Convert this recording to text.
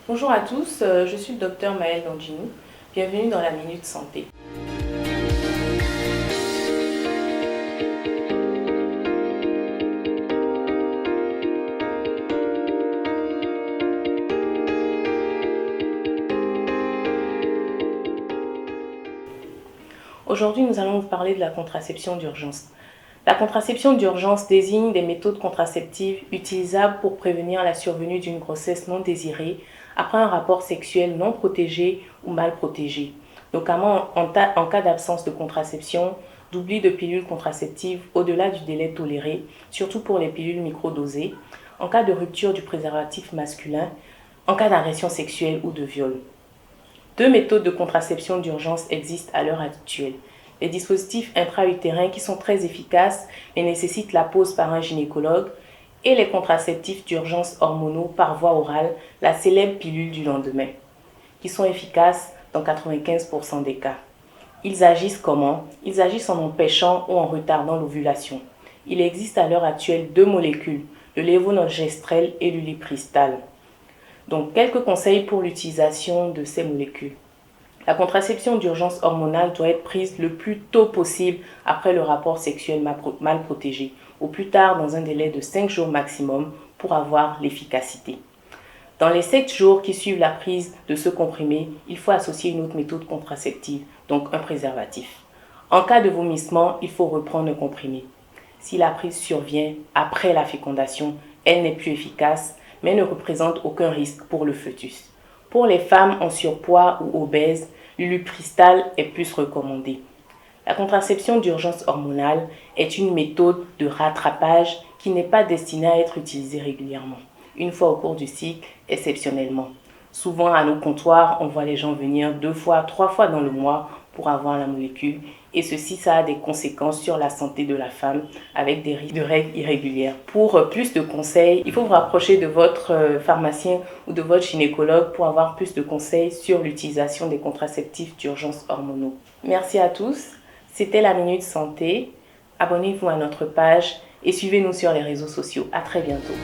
Bonjour à tous, je suis le docteur Maëlle Langini. Bienvenue dans la Minute Santé. Aujourd'hui, nous allons vous parler de la contraception d'urgence. La contraception d'urgence désigne des méthodes contraceptives utilisables pour prévenir la survenue d'une grossesse non désirée après un rapport sexuel non protégé ou mal protégé, notamment en cas d'absence de contraception, d'oubli de pilules contraceptives au-delà du délai toléré, surtout pour les pilules microdosées, en cas de rupture du préservatif masculin, en cas d'agression sexuelle ou de viol. Deux méthodes de contraception d'urgence existent à l'heure actuelle. Les dispositifs intra-utérins qui sont très efficaces mais nécessitent la pose par un gynécologue et les contraceptifs d'urgence hormonaux par voie orale, la célèbre pilule du lendemain, qui sont efficaces dans 95% des cas. Ils agissent comment? Ils agissent en empêchant ou en retardant l'ovulation. Il existe à l'heure actuelle deux molécules, le lévonorgestrel et l'ulipristal. Donc, quelques conseils pour l'utilisation de ces molécules. La contraception d'urgence hormonale doit être prise le plus tôt possible après le rapport sexuel mal protégé, au plus tard dans un délai de 5 jours maximum pour avoir l'efficacité. Dans les 7 jours qui suivent la prise de ce comprimé, il faut associer une autre méthode contraceptive, donc un préservatif. En cas de vomissement, il faut reprendre un comprimé. Si la prise survient après la fécondation, elle n'est plus efficace, mais ne représente aucun risque pour le fœtus. Pour les femmes en surpoids ou obèses, l'ulipristal est plus recommandé. La contraception d'urgence hormonale est une méthode de rattrapage qui n'est pas destinée à être utilisée régulièrement, une fois au cours du cycle, exceptionnellement. Souvent, à nos comptoirs, on voit les gens venir 2 fois, 3 fois dans le mois pour avoir la molécule. Et ceci, ça a des conséquences sur la santé de la femme avec des rythmes de règles irrégulières. Pour plus de conseils, il faut vous rapprocher de votre pharmacien ou de votre gynécologue pour avoir plus de conseils sur l'utilisation des contraceptifs d'urgence hormonaux. Merci à tous. C'était la Minute Santé. Abonnez-vous à notre page et suivez-nous sur les réseaux sociaux. À très bientôt.